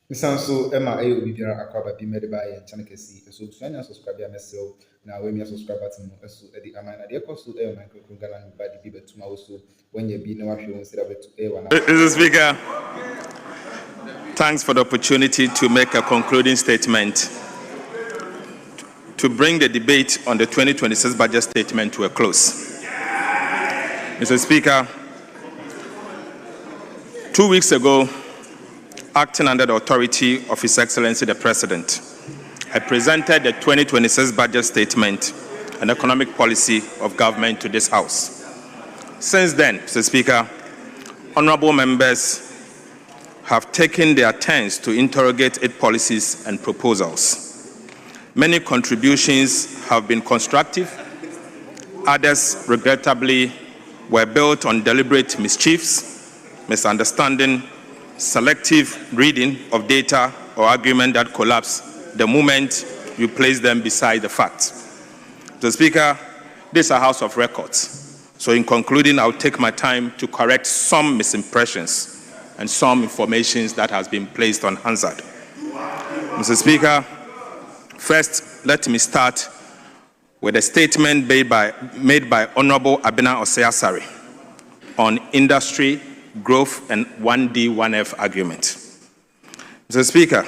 Misanso Emma Ayo Bibiara Akwaba Bimede by and Chanakesi, so Sanya subscribe myself now when you subscribe button so at the Amana de Costu Air Microeconomic by the Biba to Mausu when you be no action instead of it to A1. Mr. Speaker, thanks for the opportunity to make a concluding statement to bring the debate on the 2026 budget statement to a close. Mr. Speaker, 2 weeks ago, acting under the authority of His Excellency the President, I presented the 2026 budget statement and economic policy of government to this House. Since then, Mr. Speaker, honorable members have taken their turns to interrogate its policies and proposals. Many contributions have been constructive. Others, regrettably, were built on deliberate mischiefs, misunderstanding, selective reading of data or argument that collapse the moment you place them beside the facts. Mr. Speaker, this is a House of Records. So in concluding, I'll take my time to correct some misimpressions and some information that has been placed on Hansard. Mr. Speaker, first, let me start with a statement made by Honorable Abena Osei-Asare on industry, growth, and 1D, 1F agreement. Mr. Speaker,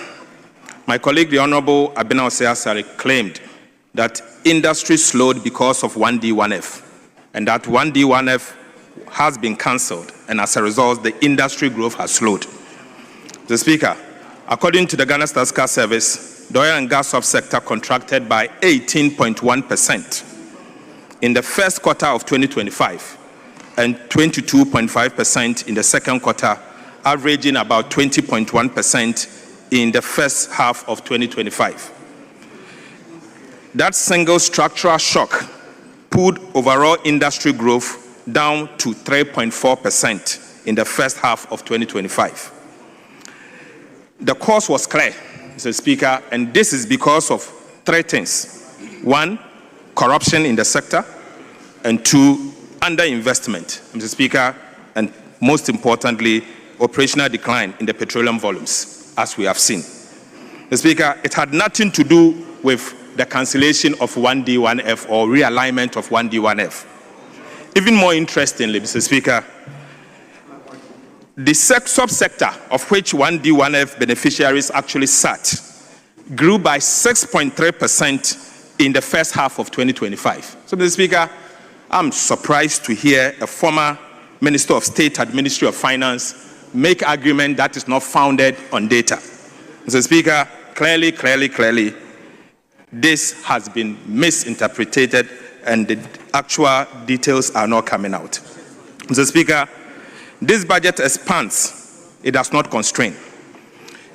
my colleague, the Honorable Abena Osei-Asare, claimed that industry slowed because of 1D, 1F, and that 1D, 1F has been cancelled, and as a result, the industry growth has slowed. Mr. Speaker, according to the Ghana Statistical Service, the oil and gas subsector contracted by 18.1% in the first quarter of 2025 and 22.5% in the second quarter, averaging about 20.1% in the first half of 2025. That single structural shock pulled overall industry growth down to 3.4% in the first half of 2025. The cause was clear, Mr. Speaker, and this is because of three things. One, corruption in the sector, and two, underinvestment, Mr. Speaker, and most importantly, operational decline in the petroleum volumes, as we have seen. Mr. Speaker, it had nothing to do with the cancellation of 1D, 1F or realignment of 1D, 1F. Even more interestingly, Mr. Speaker, the subsector of which 1D, 1F beneficiaries actually sat grew by 6.3% in the first half of 2025. So, Mr. Speaker, I'm surprised to hear a former Minister of State at Ministry of Finance make argument that is not founded on data. Mr. Speaker, clearly, this has been misinterpreted and the actual details are not coming out. Mr. Speaker, this budget expands, it does not constrain.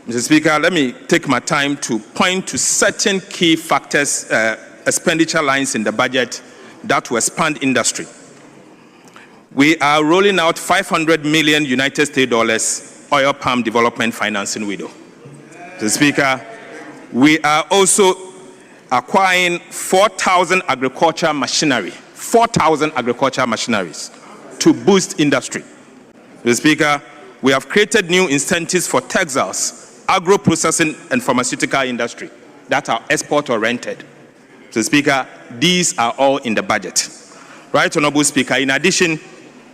Mr. Speaker, let me take my time to point to certain key factors, expenditure lines in the budget that will expand industry. We are rolling out 500 million United States dollars oil palm development financing window. Mr. Speaker, we are also acquiring 4,000 agricultural machineries to boost industry. Mr. Speaker, we have created new incentives for textiles, agro-processing, and pharmaceutical industry that are export-oriented. Mr. Speaker, these are all in the budget. Right, Honorable Speaker, in addition,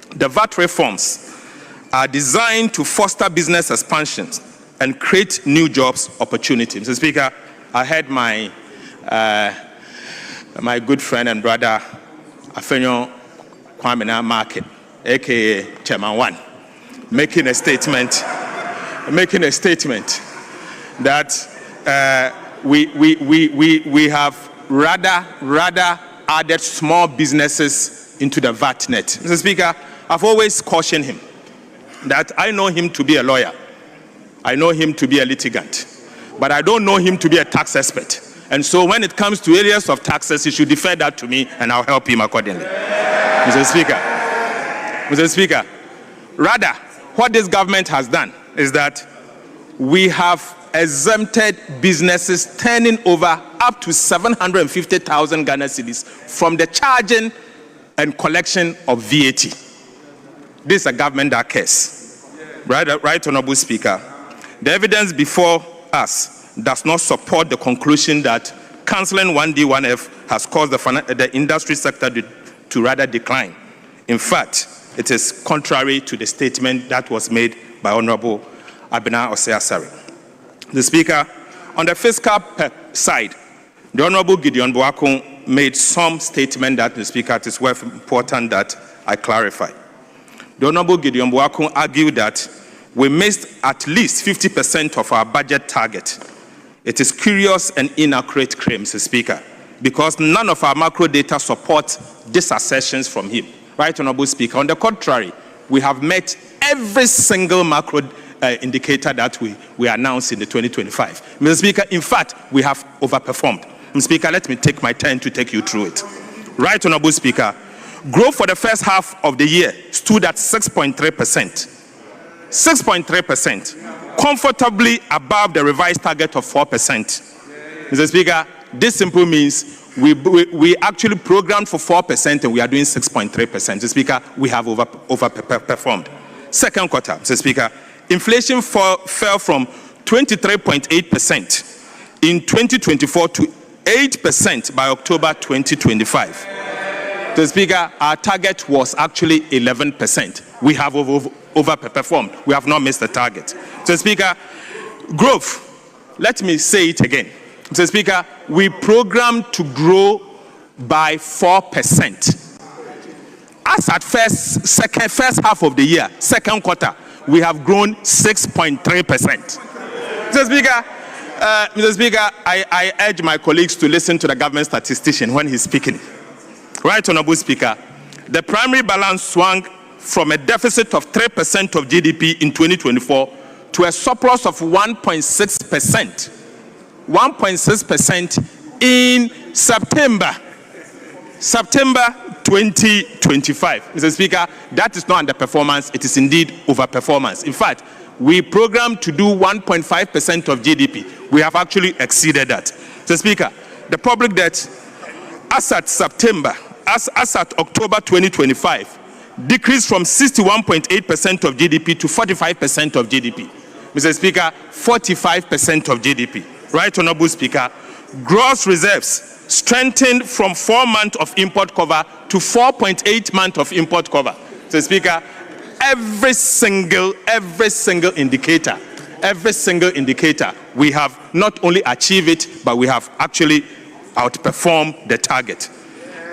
the VAT reforms are designed to foster business expansions and create new jobs opportunities. Mr. Speaker, I heard my good friend and brother, Afenyo Kwamena Market, aka Chairman One, making a statement that we have rather added small businesses into the VAT net. Mr. Speaker, I've always cautioned him that I know him to be a lawyer, I know him to be a litigant, but I don't know him to be a tax expert. And so when it comes to areas of taxes, he should defer that to me and I'll help him accordingly. Mr. Speaker, rather, what this government has done is that we have exempted businesses turning over up to 750,000 Ghana cedis from the charging and collection of VAT. This is a government that cares. Right, Honorable Speaker. The evidence before us does not support the conclusion that cancelling 1D, 1F has caused the industry sector to rather decline. In fact, it is contrary to the statement that was made by Honorable Abena Osei-Asare. The Speaker, on the fiscal side, the Honorable Gideon Boakun made some statement that, the Speaker, it is worth important that I clarify. The Honorable Gideon Boakun argued that we missed at least 50% of our budget target. It is curious and inaccurate claim, Mr. Speaker, because none of our macro data support these assertions from him. Right, Honorable Speaker? On the contrary, we have met every single macro indicator that we announced in the 2025. Mr. Speaker, in fact, we have overperformed. Mr. Speaker, let me take my turn to take you through it. Right, Honorable Speaker, growth for the first half of the year stood at 6.3%. 6.3%, comfortably above the revised target of 4%. Mr. Speaker, this simply means we actually programmed for 4% and we are doing 6.3%. Mr. Speaker, we have overperformed. Second quarter, Mr. Speaker, inflation fell from 23.8% in 2024 to 8% by October 2025. Mr. Speaker, our target was actually 11%. We have overperformed. We have not missed the target. Mr. Speaker, growth, let me say it again. Mr. Speaker, we programmed to grow by 4%. As at first half of the year, second quarter, we have grown 6.3%. Mr. Speaker, I urge my colleagues to listen to the government statistician when he's speaking. Right, Honorable Speaker, the primary balance swung from a deficit of 3% of GDP in 2024 to a surplus of 1.6%. 1.6% in September 2025. Mr. Speaker, that is not underperformance, it is indeed overperformance. In fact, we programmed to do 1.5% of GDP. We have actually exceeded that. Mr. Speaker, the public debt as at October 2025 decreased from 61.8% of GDP to 45% of GDP. Mr. Speaker, 45% of GDP. Right, Honorable Speaker, gross reserves strengthened from 4 months of import cover to 4.8 months of import cover. Mr. Speaker, every single indicator, we have not only achieved it, but we have actually outperformed the target.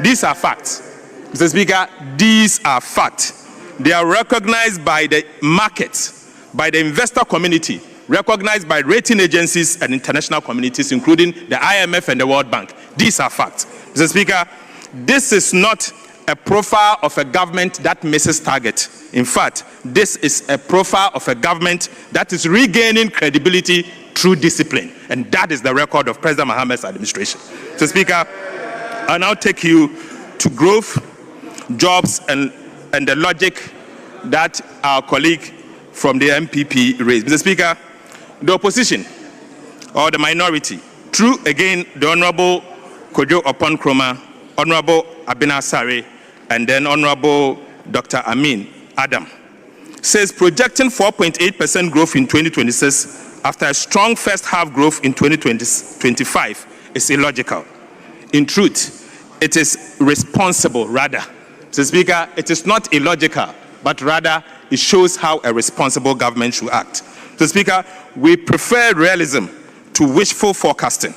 These are facts. Mr. Speaker, these are facts. They are recognized by the markets, by the investor community, recognized by rating agencies and international communities, including the IMF and the World Bank. These are facts. Mr. Speaker, this is not a profile of a government that misses target. In fact, this is a profile of a government that is regaining credibility through discipline. And that is the record of President Mohammed's administration. Mr. Speaker, I now take you to growth, jobs, and the logic that our colleague from the MPP raised. Mr. Speaker, the opposition or the minority, through again the Honorable Kojo Oponkroma, Honorable Abena Osei-Asare, and then Honorable Dr. Amin Adam, says projecting 4.8% growth in 2026 after a strong first half growth in 2025 is illogical. In truth, it is responsible rather. Mr. Speaker, it is not illogical, but rather it shows how a responsible government should act. Mr. Speaker, we prefer realism to wishful forecasting.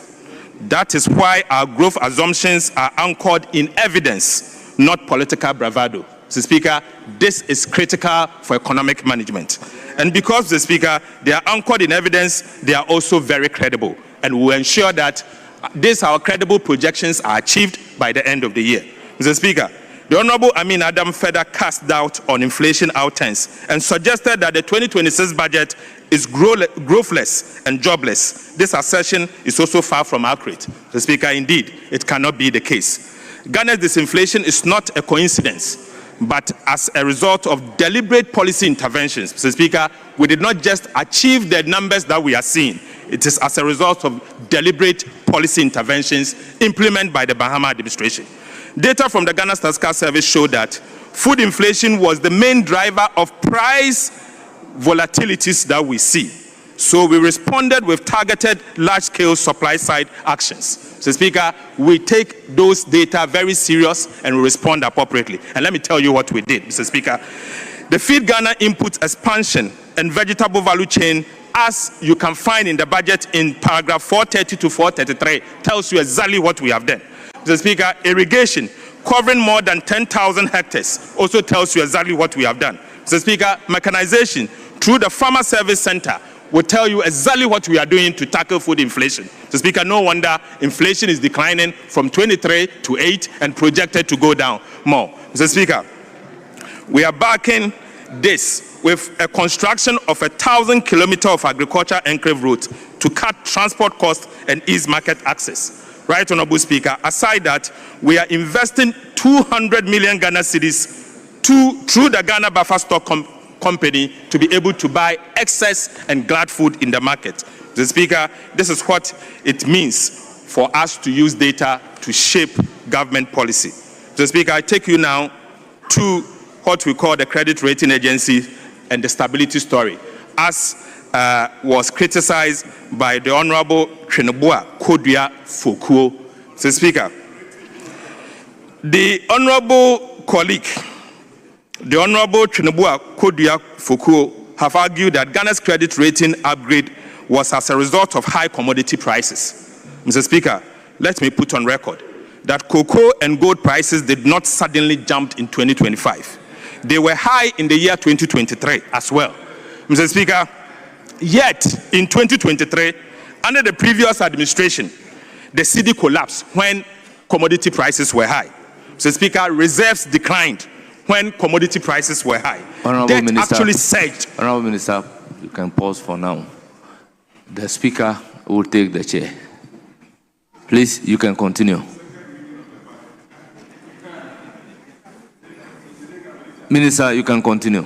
That is why our growth assumptions are anchored in evidence, not political bravado. Mr. Speaker, this is critical for economic management. And because, Mr. Speaker, they are anchored in evidence, they are also very credible. And we will ensure that these our credible projections are achieved by the end of the year. Mr. Speaker, the Honorable Amin Adam further cast doubt on inflation outturns and suggested that the 2026 budget is growthless and jobless. This assertion is also far from accurate. Mr. Speaker, indeed, it cannot be the case. Ghana's disinflation is not a coincidence, but as a result of deliberate policy interventions. Mr. Speaker, we did not just achieve the numbers that we are seeing. It is as a result of deliberate policy interventions implemented by the Bahama administration. Data from the Ghana Statistical Service showed that food inflation was the main driver of price volatilities that we see. So we responded with targeted large-scale supply-side actions. Mr. Speaker, we take those data very serious and we respond appropriately. And let me tell you what we did, Mr. Speaker. The Feed Ghana input expansion and vegetable value chain, as you can find in the budget in paragraph 430 to 433, tells you exactly what we have done. Mr. Speaker, irrigation covering more than 10,000 hectares also tells you exactly what we have done. Mr. Speaker, mechanization through the Farmer Service Center will tell you exactly what we are doing to tackle food inflation. Mr. Speaker, no wonder inflation is declining from 23 to 8 and projected to go down more. Mr. Speaker, we are backing this with a construction of 1,000 kilometers of agriculture enclave route to cut transport costs and ease market access. Right, Honorable Speaker, aside that, we are investing 200 million Ghana cedis through the Ghana Buffer Stock Company to be able to buy excess and glad food in the market. Mr. Speaker, this is what it means for us to use data to shape government policy. Mr. Speaker, I take you now to what we call the credit rating agency and the stability story, as was criticized by the Honorable Tweneboa Kodua Fokuo. Mr. Speaker, the Honorable colleague, the Honorable Tweneboa Kodua Fokuo, have argued that Ghana's credit rating upgrade was as a result of high commodity prices. Mr. Speaker, let me put on record that cocoa and gold prices did not suddenly jump in 2025. They were high in the year 2023 as well. Mr. Speaker, yet in 2023, under the previous administration, the cedi collapsed when commodity prices were high. Mr. Speaker, reserves declined when commodity prices were high. Debt actually surged. Honorable Minister, you can pause for now. The Speaker will take the chair. Please, you can continue. Minister, you can continue.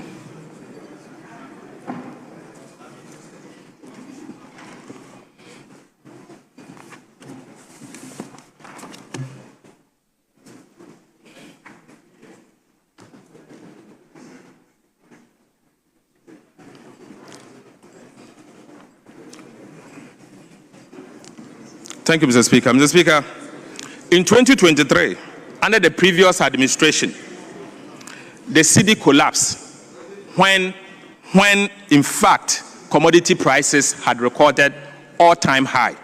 Thank you, Mr. Speaker. Mr. Speaker, in 2023, under the previous administration, the cedi collapsed when in fact commodity prices had recorded all-time high.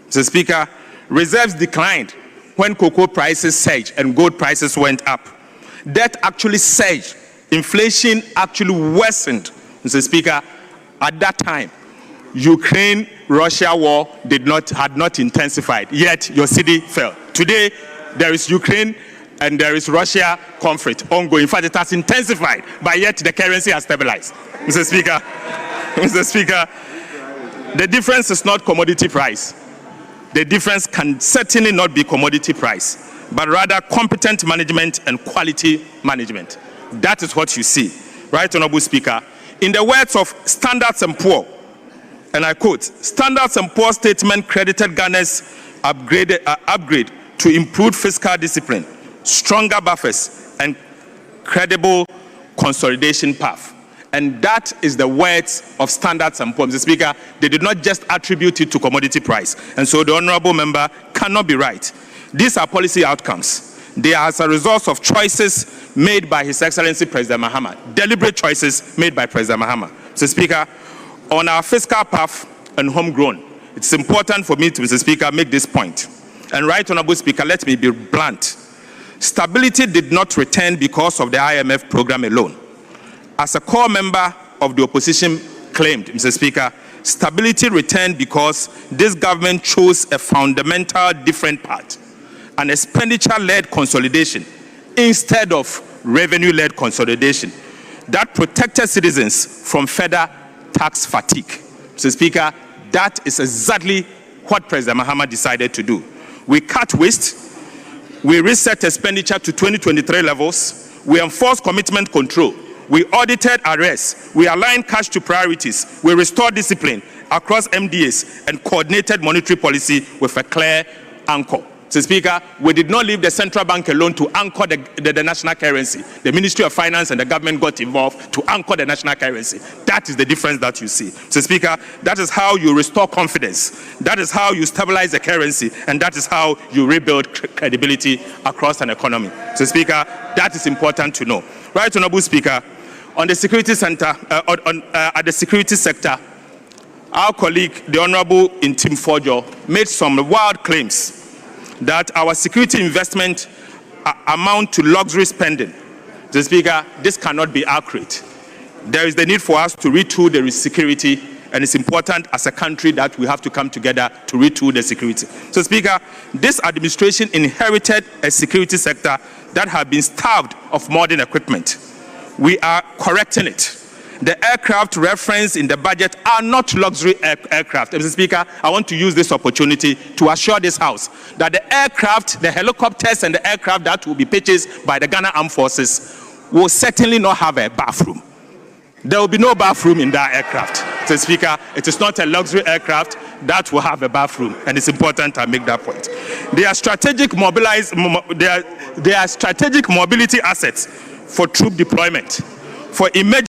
Mr. Speaker, reserves declined when cocoa prices surged and gold prices went up. Debt actually surged. Inflation actually worsened. Mr. Speaker, at that time, Ukraine-Russia war had not intensified, yet your cedi fell. Today, there is Ukraine and there is Russia conflict ongoing. In fact, it has intensified, but yet the currency has stabilized. Mr. Speaker, Mr. Speaker, the difference is not commodity price. The difference can certainly not be commodity price, but rather competent management and quality management. That is what you see. Right, Honorable Speaker? In the words of Standard & Poor's, and I quote, Standard & Poor's statement credited Ghana's upgrade to improved fiscal discipline, stronger buffers, and credible consolidation path. And that is the words of Standard & Poor's. Mr. Speaker, they did not just attribute it to commodity price. And so the honorable member cannot be right. These are policy outcomes. They are as a result of choices made by His Excellency President Mahama, deliberate choices made by President Mahama. Mr. Speaker, on our fiscal path and homegrown, it's important for me to, Mr. Speaker, make this point. And right, Honorable Speaker, let me be blunt. Stability did not return because of the IMF program alone. As a core member of the opposition claimed, Mr. Speaker, stability returned because this government chose a fundamental different path, an expenditure-led consolidation instead of revenue-led consolidation that protected citizens from further tax fatigue. Mr. Speaker, that is exactly what President Mahama decided to do. We cut waste, we reset expenditure to 2023 levels, we enforced commitment control, we audited arrests, we aligned cash to priorities, we restored discipline across MDAs and coordinated monetary policy with a clear anchor. Mr. Speaker, we did not leave the central bank alone to anchor the national currency. The Ministry of Finance and the government got involved to anchor the national currency. That is the difference that you see. Mr. Speaker, that is how you restore confidence. That is how you stabilize the currency, and that is how you rebuild credibility across an economy. Mr. Speaker, that is important to know. Right, Honorable Speaker, on the security center, at the security sector, our colleague, the Honorable Intim Fojo, made some wild claims that our security investment amount to luxury spending. Mr. Speaker, this cannot be accurate. There is the need for us to retool the security, and it's important as a country that we have to come together to retool the security. So, Speaker, this administration inherited a security sector that had been starved of modern equipment. We are correcting it. The aircraft referenced in the budget are not luxury aircraft. Mr. Speaker, I want to use this opportunity to assure this House that the aircraft, the helicopters and the aircraft that will be purchased by the Ghana Armed Forces will certainly not have a bathroom. There will be no bathroom in that aircraft. Mr. Speaker, it is not a luxury aircraft that will have a bathroom, and it's important I make that point. They are strategic mobility assets for troop deployment, for emergency